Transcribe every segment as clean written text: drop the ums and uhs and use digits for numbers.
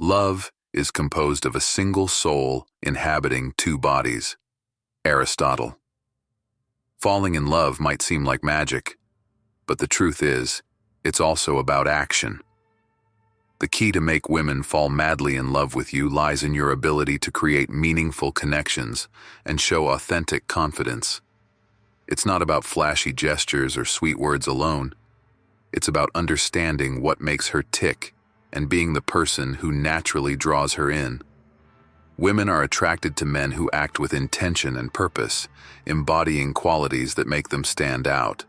Love is composed of a single soul inhabiting two bodies. Aristotle. Falling in love might seem like magic, but the truth is, it's also about action. The key to make women fall madly in love with you lies in your ability to create meaningful connections and show authentic confidence. It's not about flashy gestures or sweet words alone. It's about understanding what makes her tick and being the person who naturally draws her in. Women are attracted to men who act with intention and purpose, embodying qualities that make them stand out.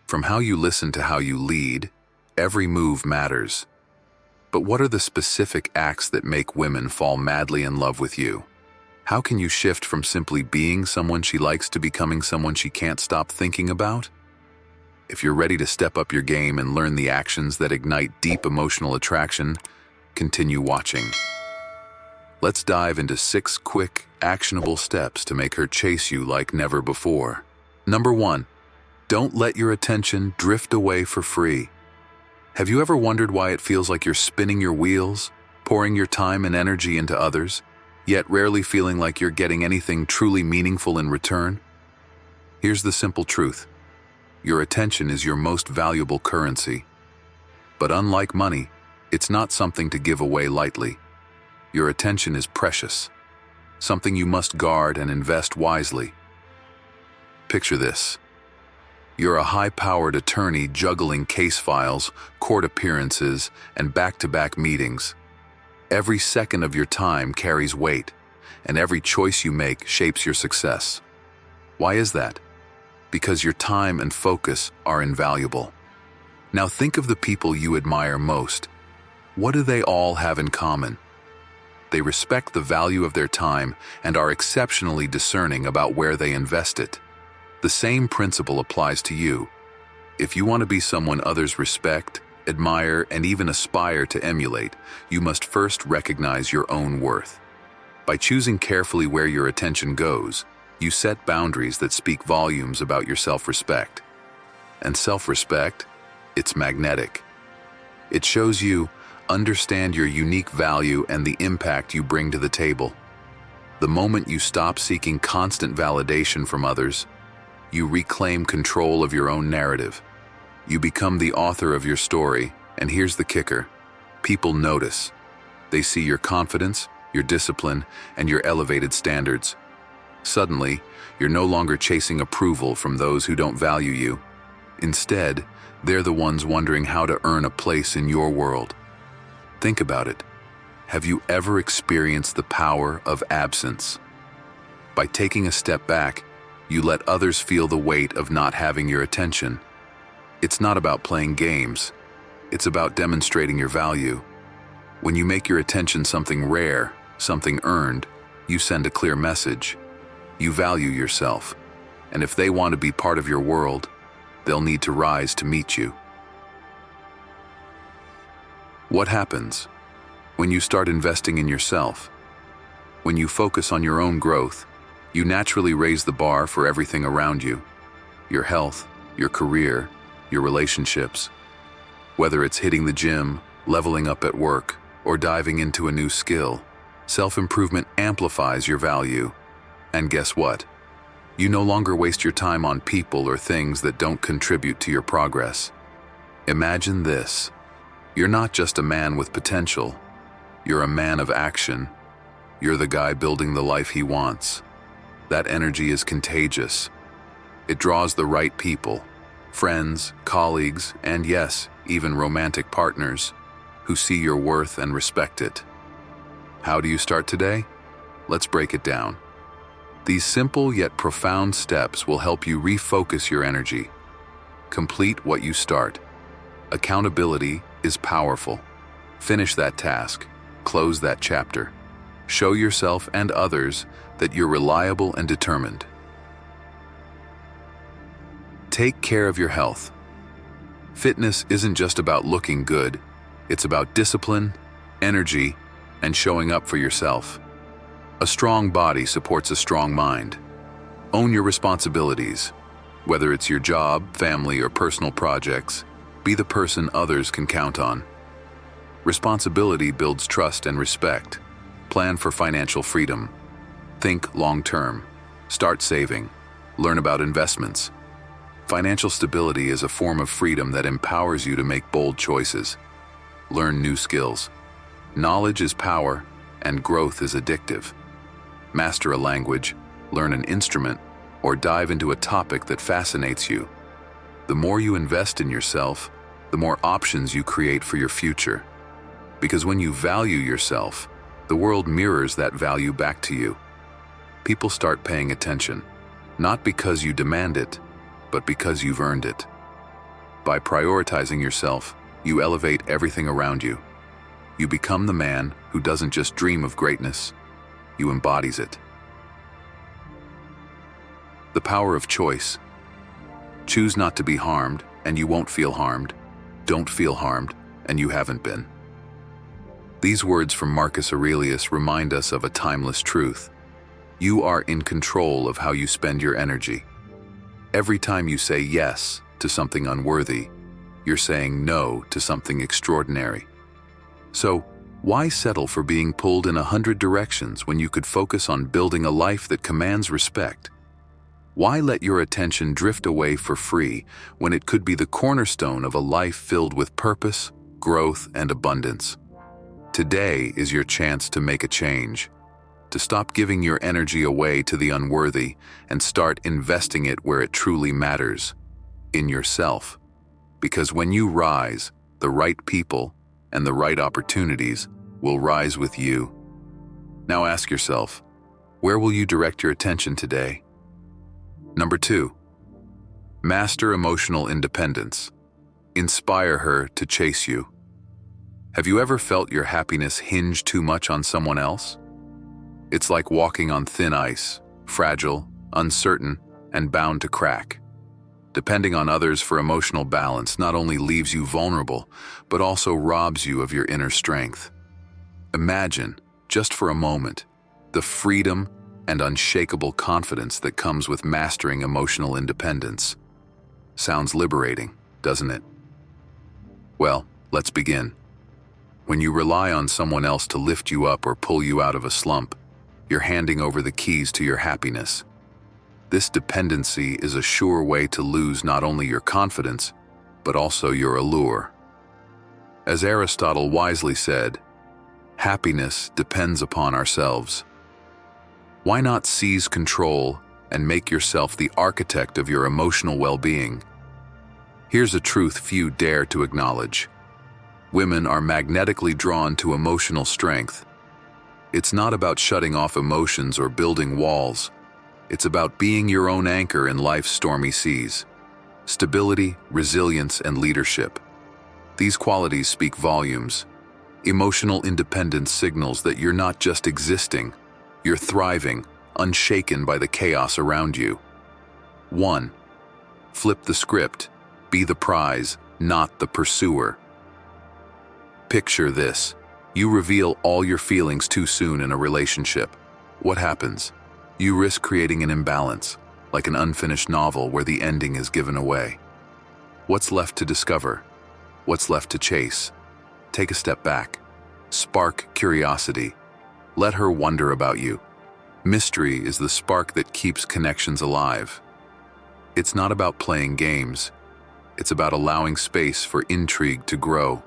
From how you listen to how you lead, every move matters. But what are the specific acts that make women fall madly in love with you? How can you shift from simply being someone she likes to becoming someone she can't stop thinking about? If you're ready to step up your game and learn the actions that ignite deep emotional attraction, continue watching. Let's dive into 6 quick, actionable steps to make her chase you like never before. Number 1, don't let your attention drift away for free. Have you ever wondered why it feels like you're spinning your wheels, pouring your time and energy into others, yet rarely feeling like you're getting anything truly meaningful in return? Here's the simple truth. Your attention is your most valuable currency. But unlike money, it's not something to give away lightly. Your attention is precious, something you must guard and invest wisely. Picture this. You're a high-powered attorney juggling case files, court appearances, and back-to-back meetings. Every second of your time carries weight, and every choice you make shapes your success. Why is that? Because your time and focus are invaluable. Now think of the people you admire most. What do they all have in common? They respect the value of their time and are exceptionally discerning about where they invest it. The same principle applies to you. If you want to be someone others respect, admire, and even aspire to emulate, you must first recognize your own worth. By choosing carefully where your attention goes, you set boundaries that speak volumes about your self-respect. And self-respect, it's magnetic. It shows you understand your unique value and the impact you bring to the table. The moment you stop seeking constant validation from others, you reclaim control of your own narrative. You become the author of your story, and here's the kicker. People notice. They see your confidence, your discipline, and your elevated standards. Suddenly, you're no longer chasing approval from those who don't value you. Instead, they're the ones wondering how to earn a place in your world. Think about it. Have you ever experienced the power of absence? By taking a step back, you let others feel the weight of not having your attention. It's not about playing games. It's about demonstrating your value. When you make your attention something rare, something earned, you send a clear message. You value yourself, and if they want to be part of your world, they'll need to rise to meet you. What happens when you start investing in yourself? When you focus on your own growth, you naturally raise the bar for everything around you. Your health, your career, your relationships. Whether it's hitting the gym, leveling up at work, or diving into a new skill, self-improvement amplifies your value. And guess what? You no longer waste your time on people or things that don't contribute to your progress. Imagine this. You're not just a man with potential. You're a man of action. You're the guy building the life he wants. That energy is contagious. It draws the right people, friends, colleagues, and yes, even romantic partners, who see your worth and respect it. How do you start today? Let's break it down. These simple yet profound steps will help you refocus your energy. Complete what you start. Accountability is powerful. Finish that task. Close that chapter. Show yourself and others that you're reliable and determined. Take care of your health. Fitness isn't just about looking good. It's about discipline, energy, and showing up for yourself. A strong body supports a strong mind. Own your responsibilities. Whether it's your job, family, or personal projects, be the person others can count on. Responsibility builds trust and respect. Plan for financial freedom. Think long-term. Start saving. Learn about investments. Financial stability is a form of freedom that empowers you to make bold choices. Learn new skills. Knowledge is power, and growth is addictive. Master a language, learn an instrument, or dive into a topic that fascinates you. The more you invest in yourself, the more options you create for your future. Because when you value yourself, the world mirrors that value back to you. People start paying attention, not because you demand it, but because you've earned it. By prioritizing yourself, you elevate everything around you. You become the man who doesn't just dream of greatness, you embodies it. The power of choice. Choose not to be harmed, and you won't feel harmed. Don't feel harmed, and you haven't been. These words from Marcus Aurelius remind us of a timeless truth. You are in control of how you spend your energy. Every time you say yes to something unworthy, you're saying no to something extraordinary. So, why settle for being pulled in 100 directions when you could focus on building a life that commands respect? Why let your attention drift away for free when it could be the cornerstone of a life filled with purpose, growth, and abundance? Today is your chance to make a change, to stop giving your energy away to the unworthy and start investing it where it truly matters, in yourself. Because when you rise, the right people and the right opportunities will rise with you. Now ask yourself, where will you direct your attention today? Number 2, master emotional independence. Inspire her to chase you. Have you ever felt your happiness hinge too much on someone else? It's like walking on thin ice, fragile, uncertain, and bound to crack. Depending on others for emotional balance not only leaves you vulnerable, but also robs you of your inner strength. Imagine, just for a moment, the freedom and unshakable confidence that comes with mastering emotional independence. Sounds liberating, doesn't it? Well, let's begin. When you rely on someone else to lift you up or pull you out of a slump, you're handing over the keys to your happiness. This dependency is a sure way to lose not only your confidence, but also your allure. As Aristotle wisely said, happiness depends upon ourselves. Why not seize control and make yourself the architect of your emotional well-being? Here's a truth few dare to acknowledge. Women are magnetically drawn to emotional strength. It's not about shutting off emotions or building walls. It's about being your own anchor in life's stormy seas. Stability, resilience, and leadership. These qualities speak volumes. Emotional independence signals that you're not just existing, you're thriving, unshaken by the chaos around you. 1. Flip the script. Be the prize, not the pursuer. Picture this. You reveal all your feelings too soon in a relationship. What happens? You risk creating an imbalance, like an unfinished novel where the ending is given away. What's left to discover? What's left to chase? Take a step back. Spark curiosity. Let her wonder about you. Mystery is the spark that keeps connections alive. It's not about playing games. It's about allowing space for intrigue to grow.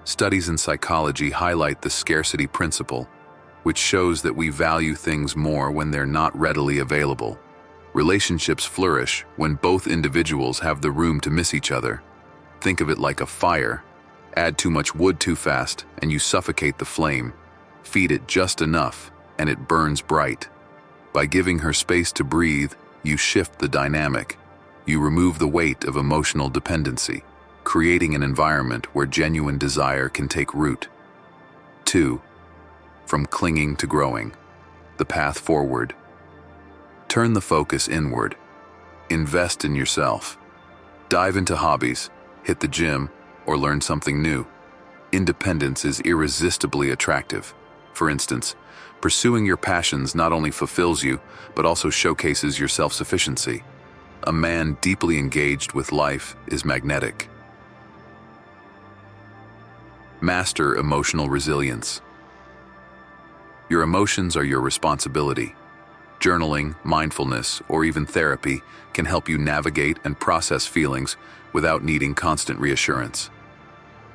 Studies in psychology highlight the scarcity principle, which shows that we value things more when they're not readily available. Relationships flourish when both individuals have the room to miss each other. Think of it like a fire. Add too much wood too fast, and you suffocate the flame. Feed it just enough, and it burns bright. By giving her space to breathe, you shift the dynamic. You remove the weight of emotional dependency, creating an environment where genuine desire can take root. 2. From clinging to growing. The path forward. Turn the focus inward. Invest in yourself. Dive into hobbies, hit the gym, or learn something new. Independence is irresistibly attractive. For instance, pursuing your passions not only fulfills you, but also showcases your self-sufficiency. A man deeply engaged with life is magnetic. Master emotional resilience. Your emotions are your responsibility. Journaling, mindfulness, or even therapy can help you navigate and process feelings without needing constant reassurance.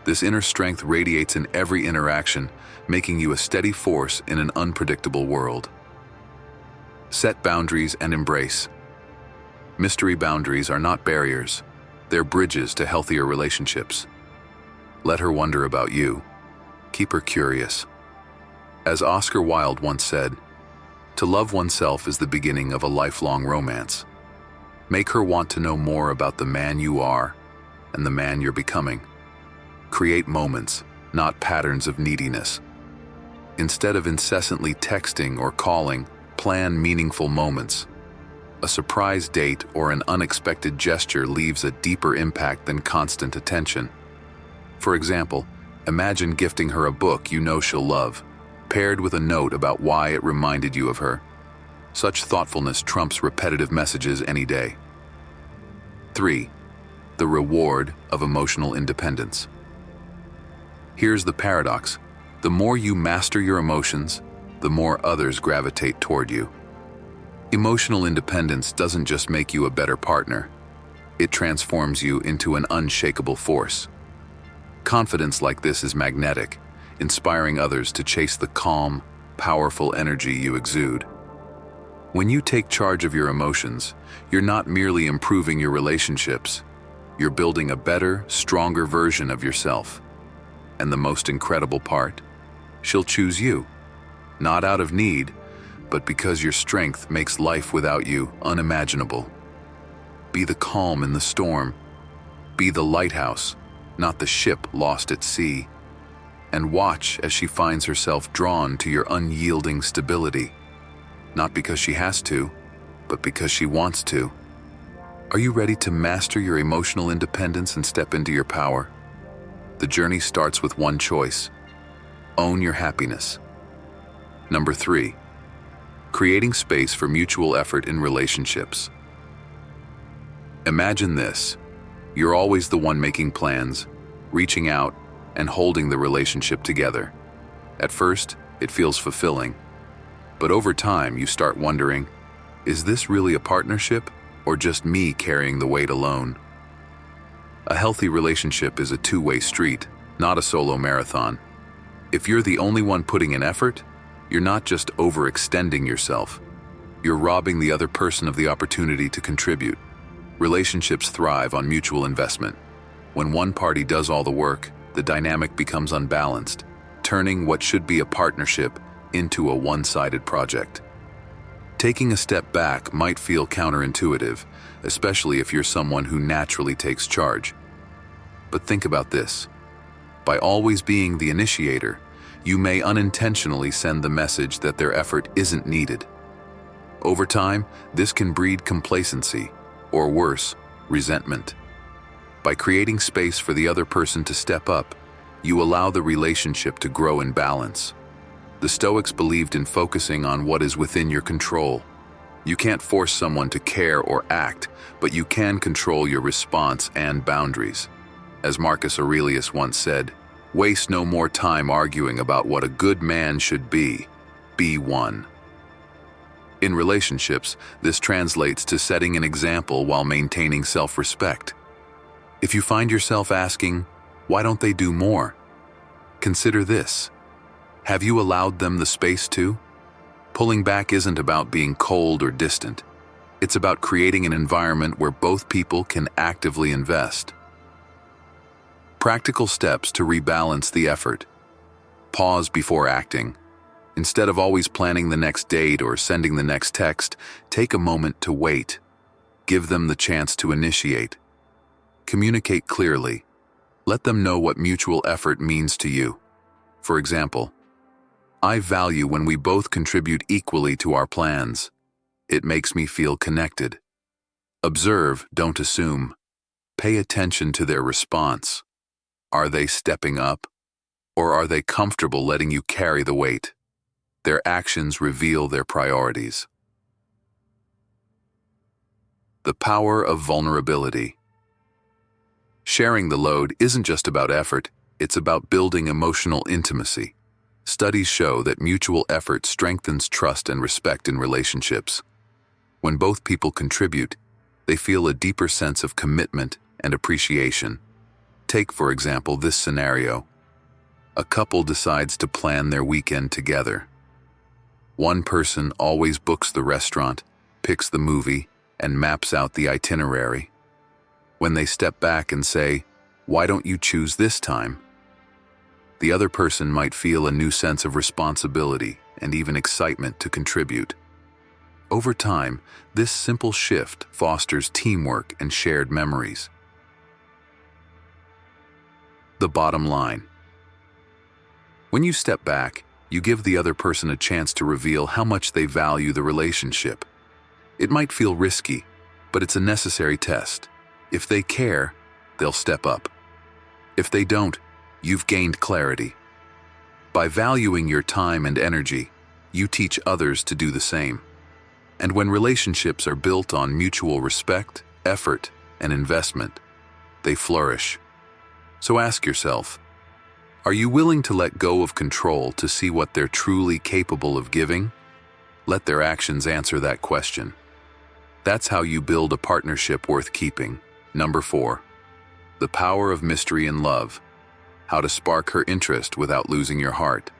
This inner strength radiates in every interaction, making you a steady force in an unpredictable world. Set boundaries and embrace. Mystery boundaries are not barriers. They're bridges to healthier relationships. Let her wonder about you. Keep her curious. As Oscar Wilde once said, to love oneself is the beginning of a lifelong romance. Make her want to know more about the man you are and the man you're becoming. Create moments, not patterns of neediness. Instead of incessantly texting or calling, plan meaningful moments. A surprise date or an unexpected gesture leaves a deeper impact than constant attention. For example, imagine gifting her a book you know she'll love, paired with a note about why it reminded you of her. Such thoughtfulness trumps repetitive messages any day. 3. The reward of emotional independence. Here's the paradox. The more you master your emotions, the more others gravitate toward you. Emotional independence doesn't just make you a better partner. It transforms you into an unshakable force. Confidence like this is magnetic, inspiring others to chase the calm, powerful energy you exude. When you take charge of your emotions, you're not merely improving your relationships, you're building a better, stronger version of yourself. And the most incredible part? She'll choose you, not out of need, but because your strength makes life without you unimaginable. Be the calm in the storm. Be the lighthouse, not the ship lost at sea. And watch as she finds herself drawn to your unyielding stability. Not because she has to, but because she wants to. Are you ready to master your emotional independence and step into your power? The journey starts with one choice. Own your happiness. Number 3. Creating space for mutual effort in relationships. Imagine this. You're always the one making plans, reaching out, and holding the relationship together. At first, it feels fulfilling. But over time, you start wondering, is this really a partnership or just me carrying the weight alone? A healthy relationship is a two-way street, not a solo marathon. If you're the only one putting in effort, you're not just overextending yourself. You're robbing the other person of the opportunity to contribute. Relationships thrive on mutual investment. When one party does all the work, the dynamic becomes unbalanced, turning what should be a partnership into a one-sided project. Taking a step back might feel counterintuitive, especially if you're someone who naturally takes charge. But think about this. By always being the initiator, you may unintentionally send the message that their effort isn't needed. Over time, this can breed complacency, or worse, resentment. By creating space for the other person to step up, you allow the relationship to grow in balance. The Stoics believed in focusing on what is within your control. You can't force someone to care or act, but you can control your response and boundaries. As Marcus Aurelius once said, waste no more time arguing about what a good man should be. Be one. In relationships, this translates to setting an example while maintaining self-respect. If you find yourself asking, why don't they do more? Consider this. Have you allowed them the space to? Pulling back isn't about being cold or distant. It's about creating an environment where both people can actively invest. Practical steps to rebalance the effort. Pause before acting. Instead of always planning the next date or sending the next text, take a moment to wait. Give them the chance to initiate. Communicate clearly. Let them know what mutual effort means to you. For example, I value when we both contribute equally to our plans. It makes me feel connected. Observe, don't assume. Pay attention to their response. Are they stepping up? Or are they comfortable letting you carry the weight? Their actions reveal their priorities. The power of vulnerability. Sharing the load isn't just about effort, It's about building emotional intimacy. Studies show that mutual effort strengthens trust and respect in relationships. When both people contribute, they feel a deeper sense of commitment and appreciation. Take, for example, this scenario. A couple decides to plan their weekend together. One person always books the restaurant, picks the movie, and maps out the itinerary. When they step back and say, "Why don't you choose this time?" the other person might feel a new sense of responsibility and even excitement to contribute. Over time, this simple shift fosters teamwork and shared memories. The bottom line. When you step back, you give the other person a chance to reveal how much they value the relationship. It might feel risky, but it's a necessary test. If they care, they'll step up. If they don't, you've gained clarity. By valuing your time and energy, you teach others to do the same. And when relationships are built on mutual respect, effort, and investment, they flourish. So ask yourself, are you willing to let go of control to see what they're truly capable of giving? Let their actions answer that question. That's how you build a partnership worth keeping. Number 4. The power of mystery in love. How to spark her interest without losing your heart.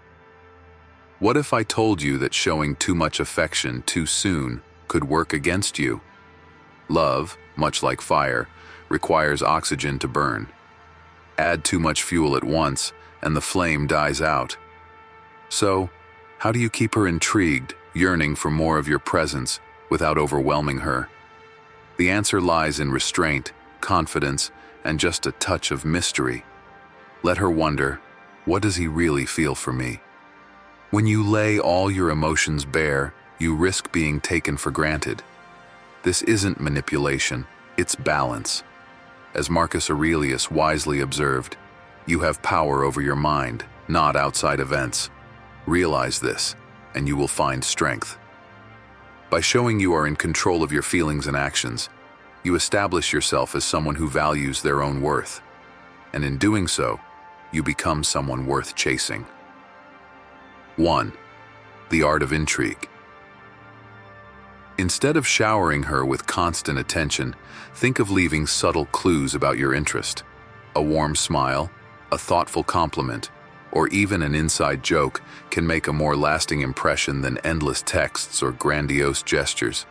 What if I told you that showing too much affection too soon could work against you? Love, much like fire, requires oxygen to burn. Add too much fuel at once, and the flame dies out. So, how do you keep her intrigued, yearning for more of your presence, without overwhelming her? The answer lies in restraint, confidence, and just a touch of mystery. Let her wonder, what does he really feel for me? When you lay all your emotions bare, you risk being taken for granted. This isn't manipulation, it's balance. As Marcus Aurelius wisely observed, you have power over your mind, not outside events. Realize this, and you will find strength. By showing you are in control of your feelings and actions, you establish yourself as someone who values their own worth. And in doing so, you become someone worth chasing. 1. The art of intrigue. Instead of showering her with constant attention, think of leaving subtle clues about your interest. A warm smile, a thoughtful compliment, or even an inside joke can make a more lasting impression than endless texts or grandiose gestures.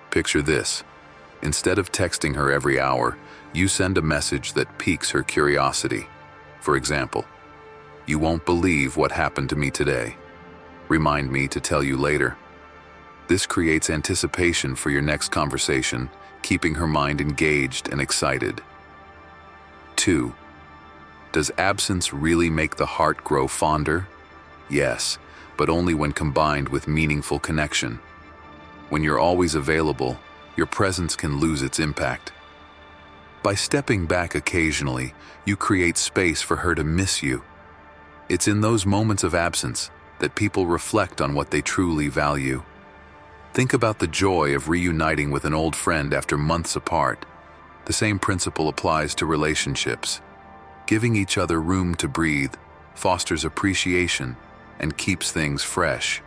Picture this. Instead of texting her every hour, you send a message that piques her curiosity. For example, "You won't believe what happened to me today. Remind me to tell you later." This creates anticipation for your next conversation, keeping her mind engaged and excited. 2. Does absence really make the heart grow fonder? Yes, but only when combined with meaningful connection. When you're always available, your presence can lose its impact. By stepping back occasionally, you create space for her to miss you. It's in those moments of absence that people reflect on what they truly value. Think about the joy of reuniting with an old friend after months apart. The same principle applies to relationships. Giving each other room to breathe fosters appreciation and keeps things fresh.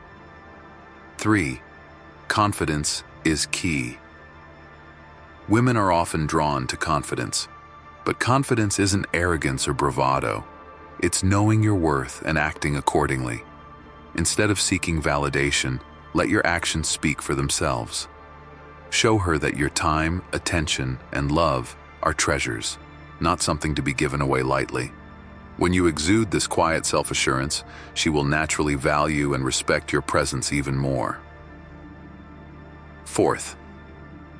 3. Confidence is key. Women are often drawn to confidence, but confidence isn't arrogance or bravado. It's knowing your worth and acting accordingly. Instead of seeking validation, let your actions speak for themselves. Show her that your time, attention, and love are treasures, not something to be given away lightly. When you exude this quiet self-assurance, she will naturally value and respect your presence even more. 4th,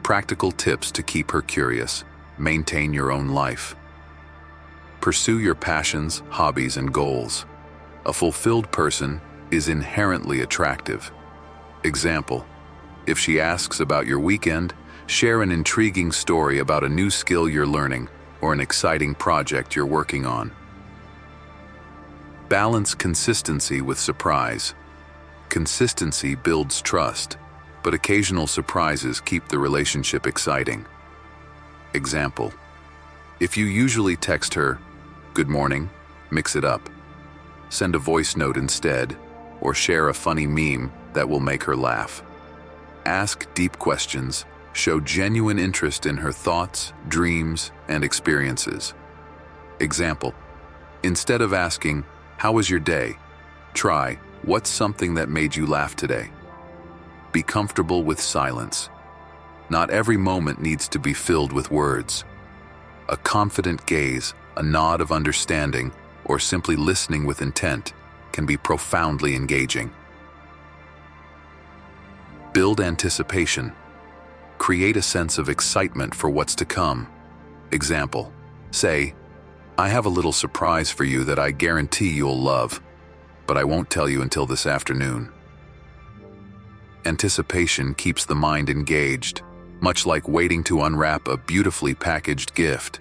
practical tips to keep her curious. Maintain your own life. Pursue your passions, hobbies, and goals. A fulfilled person is inherently attractive. Example, if she asks about your weekend, share an intriguing story about a new skill you're learning or an exciting project you're working on. Balance consistency with surprise. Consistency builds trust, but occasional surprises keep the relationship exciting. Example, if you usually text her, "Good morning," Mix it up. Send a voice note instead, or share a funny meme that will make her laugh. Ask deep questions. Show genuine interest in her thoughts, dreams, and experiences. Example: instead of asking, "How was your day?" try, "What's something that made you laugh today?" Be comfortable with silence. Not every moment needs to be filled with words. A confident gaze, a nod of understanding, or simply listening with intent can be profoundly engaging. Build anticipation. Create a sense of excitement for what's to come. Example: say, "I have a little surprise for you that I guarantee you'll love, but I won't tell you until this afternoon." Anticipation keeps the mind engaged, much like waiting to unwrap a beautifully packaged gift.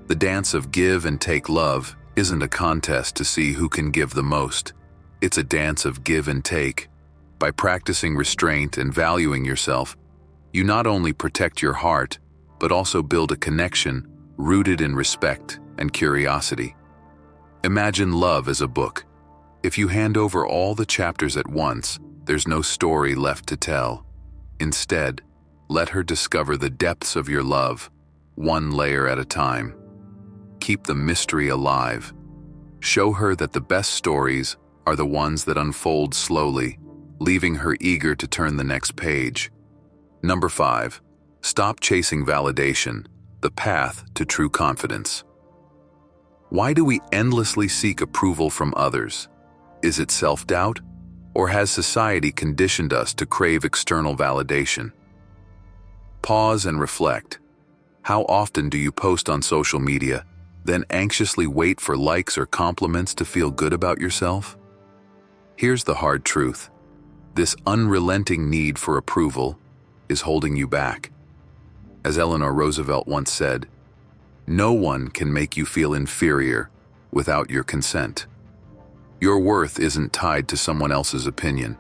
The dance of give and take love isn't a contest to see who can give the most. It's a dance of give and take. By practicing restraint and valuing yourself, you not only protect your heart, but also build a connection rooted in respect and curiosity. Imagine love as a book. If you hand over all the chapters at once, there's no story left to tell. Instead, let her discover the depths of your love, one layer at a time. Keep the mystery alive. Show her that the best stories are the ones that unfold slowly, leaving her eager to turn the next page. Number 5. Stop chasing validation, the path to true confidence. Why do we endlessly seek approval from others? Is it self-doubt, or has society conditioned us to crave external validation? Pause and reflect. How often do you post on social media, then anxiously wait for likes or compliments to feel good about yourself? Here's the hard truth. This unrelenting need for approval is holding you back. As Eleanor Roosevelt once said, "No one can make you feel inferior without your consent." Your worth isn't tied to someone else's opinion.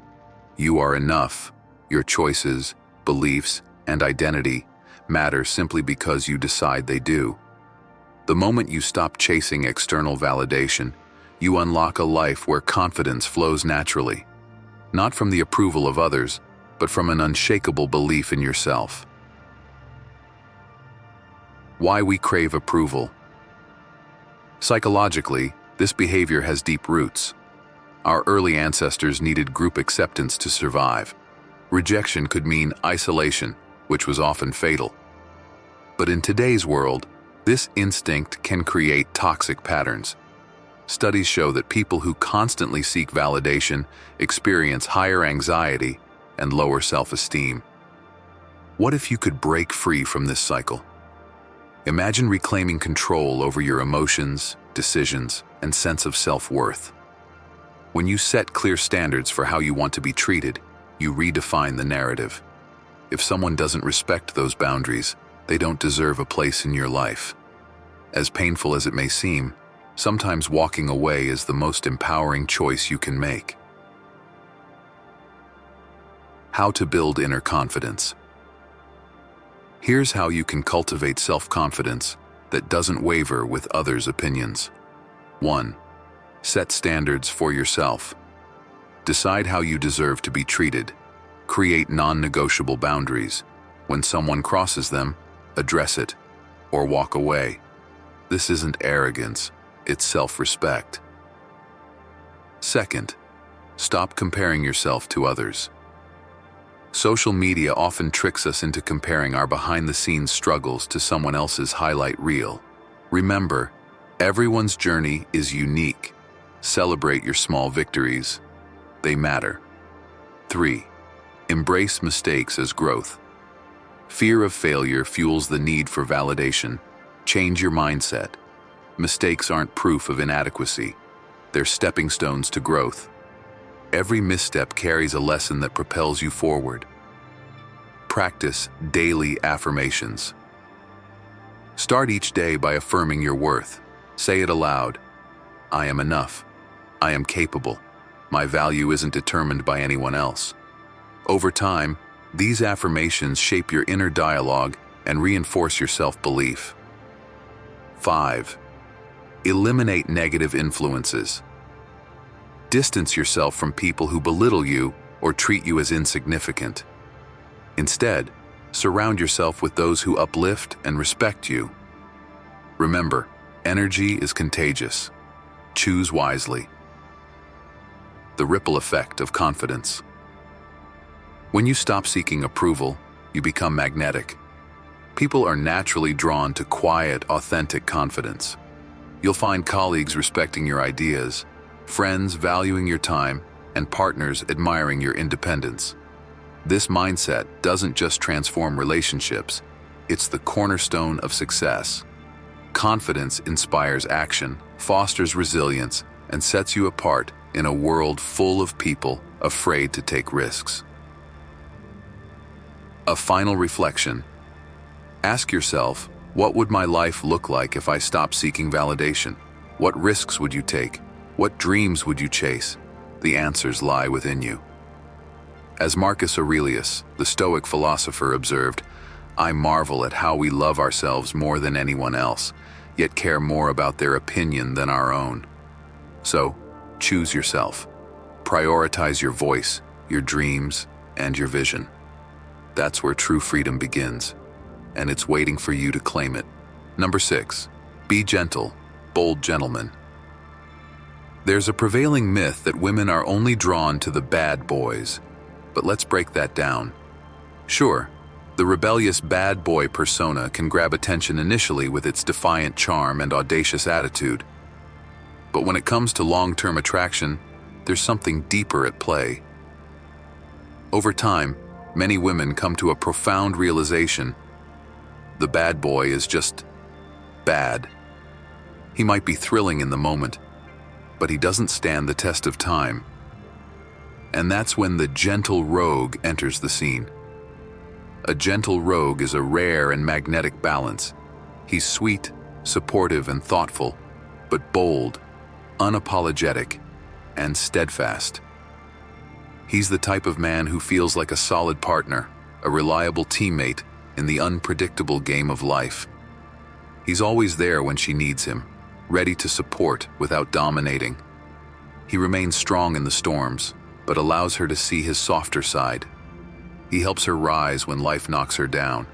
You are enough. Your choices, beliefs, and identity matter simply because you decide they do. The moment you stop chasing external validation, you unlock a life where confidence flows naturally, not from the approval of others, but from an unshakable belief in yourself. Why we crave approval. Psychologically, this behavior has deep roots. Our early ancestors needed group acceptance to survive. Rejection could mean isolation, which was often fatal. But in today's world, this instinct can create toxic patterns. Studies show that people who constantly seek validation experience higher anxiety and lower self-esteem. What if you could break free from this cycle? Imagine reclaiming control over your emotions, decisions, and sense of self-worth. When you set clear standards for how you want to be treated, you redefine the narrative. If someone doesn't respect those boundaries, they don't deserve a place in your life. As painful as it may seem, sometimes walking away is the most empowering choice you can make. How to build inner confidence. Here's how you can cultivate self-confidence that doesn't waver with others' opinions. 1. Set standards for yourself. Decide how you deserve to be treated. Create non-negotiable boundaries. When someone crosses them, address it, or walk away. This isn't arrogance, it's self-respect. 2. Stop comparing yourself to others. Social media often tricks us into comparing our behind-the-scenes struggles to someone else's highlight reel. Remember, everyone's journey is unique. Celebrate your small victories. They matter. 3. Embrace mistakes as growth. Fear of failure fuels the need for validation. Change your mindset. Mistakes aren't proof of inadequacy. They're stepping stones to growth. Every misstep carries a lesson that propels you forward. Practice daily affirmations. Start each day by affirming your worth. Say it aloud. I am enough. I am capable. My value isn't determined by anyone else. Over time, these affirmations shape your inner dialogue and reinforce your self-belief. 5. Eliminate negative influences. Distance yourself from people who belittle you or treat you as insignificant. Instead, surround yourself with those who uplift and respect you. Remember, energy is contagious. Choose wisely. The ripple effect of confidence. When you stop seeking approval, you become magnetic. People are naturally drawn to quiet, authentic confidence. You'll find colleagues respecting your ideas, friends valuing your time, and partners admiring your independence. This mindset doesn't just transform relationships, it's the cornerstone of success. Confidence inspires action, fosters resilience, and sets you apart in a world full of people afraid to take risks. A final reflection. Ask yourself, what would my life look like if I stopped seeking validation? What risks would you take? What dreams would you chase? The answers lie within you. As Marcus Aurelius, the Stoic philosopher, observed, I marvel at how we love ourselves more than anyone else, yet care more about their opinion than our own. So, choose yourself. Prioritize your voice, your dreams, and your vision. That's where true freedom begins, and it's waiting for you to claim it. Number 6, be gentle, bold gentleman. There's a prevailing myth that women are only drawn to the bad boys, but let's break that down. Sure, the rebellious bad boy persona can grab attention initially with its defiant charm and audacious attitude. But when it comes to long-term attraction, there's something deeper at play. Over time, many women come to a profound realization: the bad boy is just bad. He might be thrilling in the moment, but he doesn't stand the test of time. And that's when the gentle rogue enters the scene. A gentle rogue is a rare and magnetic balance. He's sweet, supportive, and thoughtful, but bold, unapologetic, and steadfast. He's the type of man who feels like a solid partner, a reliable teammate in the unpredictable game of life. He's always there when she needs him, ready to support without dominating. He remains strong in the storms, but allows her to see his softer side. He helps her rise when life knocks her down.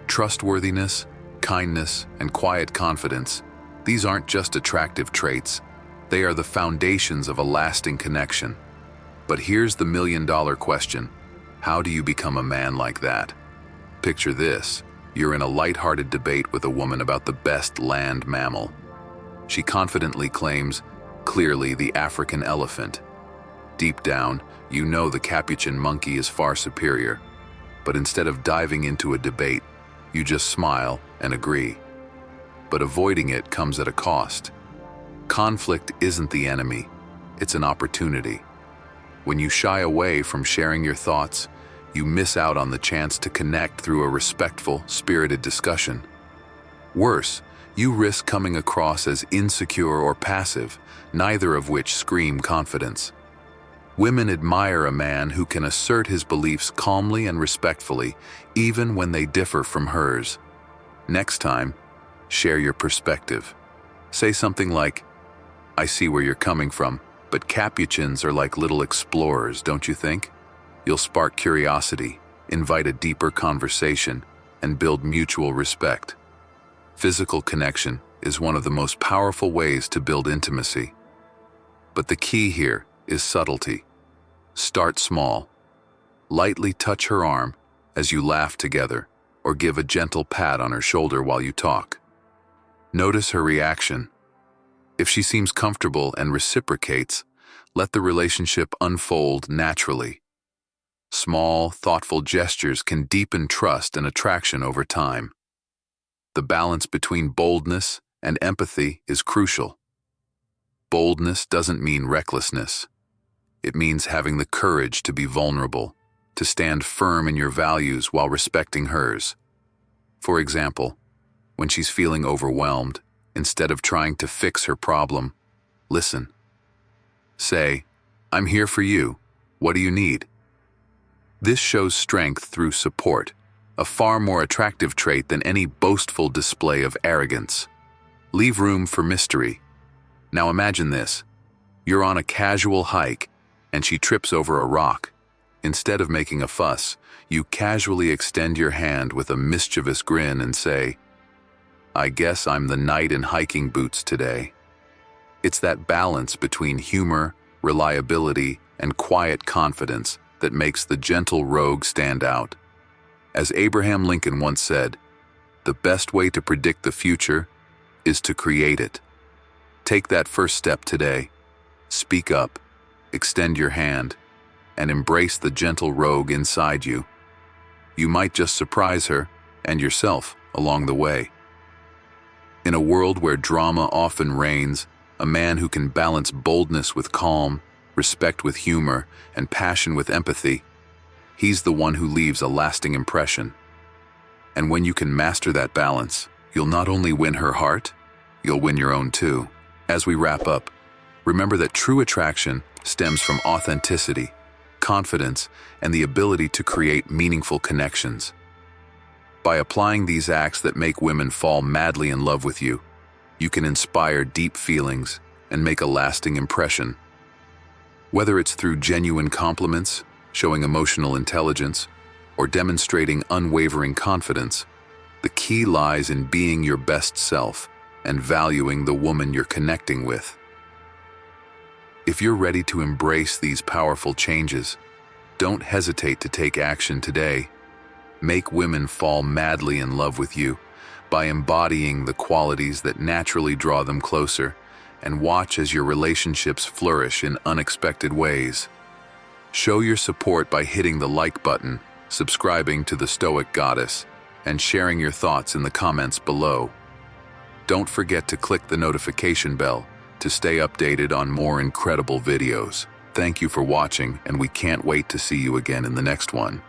Trustworthiness, kindness, and quiet confidence, these aren't just attractive traits. They are the foundations of a lasting connection. But here's the million-dollar question. How do you become a man like that? Picture this. You're in a light-hearted debate with a woman about the best land mammal. She confidently claims, clearly, the African elephant. Deep down, you know the capuchin monkey is far superior. But instead of diving into a debate, you just smile and agree. But avoiding it comes at a cost. Conflict isn't the enemy, it's an opportunity. When you shy away from sharing your thoughts, you miss out on the chance to connect through a respectful, spirited discussion. Worse, you risk coming across as insecure or passive, neither of which scream confidence. Women admire a man who can assert his beliefs calmly and respectfully, even when they differ from hers. Next time, share your perspective. Say something like, I see where you're coming from, but capuchins are like little explorers, don't you think? You'll spark curiosity, invite a deeper conversation, and build mutual respect. Physical connection is one of the most powerful ways to build intimacy. But the key here is subtlety. Start small. Lightly touch her arm as you laugh together, or give a gentle pat on her shoulder while you talk. Notice her reaction. If she seems comfortable and reciprocates, let the relationship unfold naturally. Small, thoughtful gestures can deepen trust and attraction over time. The balance between boldness and empathy is crucial. Boldness doesn't mean recklessness. It means having the courage to be vulnerable, to stand firm in your values while respecting hers. For example, when she's feeling overwhelmed, instead of trying to fix her problem, listen. Say, I'm here for you. What do you need? This shows strength through support, a far more attractive trait than any boastful display of arrogance. Leave room for mystery. Now imagine this. You're on a casual hike, and she trips over a rock. Instead of making a fuss, you casually extend your hand with a mischievous grin and say, "I guess I'm the knight in hiking boots today." It's that balance between humor, reliability, and quiet confidence that makes the gentle rogue stand out. As Abraham Lincoln once said, "The best way to predict the future is to create it." Take that first step today. Speak up, extend your hand, and embrace the gentle rogue inside you. You might just surprise her and yourself along the way. In a world where drama often reigns, a man who can balance boldness with calm, respect with humor, and passion with empathy, he's the one who leaves a lasting impression. And when you can master that balance, you'll not only win her heart, you'll win your own too. As we wrap up, remember that true attraction stems from authenticity, confidence, and the ability to create meaningful connections. By applying these acts that make women fall madly in love with you, you can inspire deep feelings and make a lasting impression. Whether it's through genuine compliments, showing emotional intelligence, or demonstrating unwavering confidence, the key lies in being your best self and valuing the woman you're connecting with. If you're ready to embrace these powerful changes, don't hesitate to take action today. Make women fall madly in love with you by embodying the qualities that naturally draw them closer, and watch as your relationships flourish in unexpected ways. Show your support by hitting the like button, subscribing to the Stoic Goddess, and sharing your thoughts in the comments below. Don't forget to click the notification bell to stay updated on more incredible videos. Thank you for watching, and we can't wait to see you again in the next one.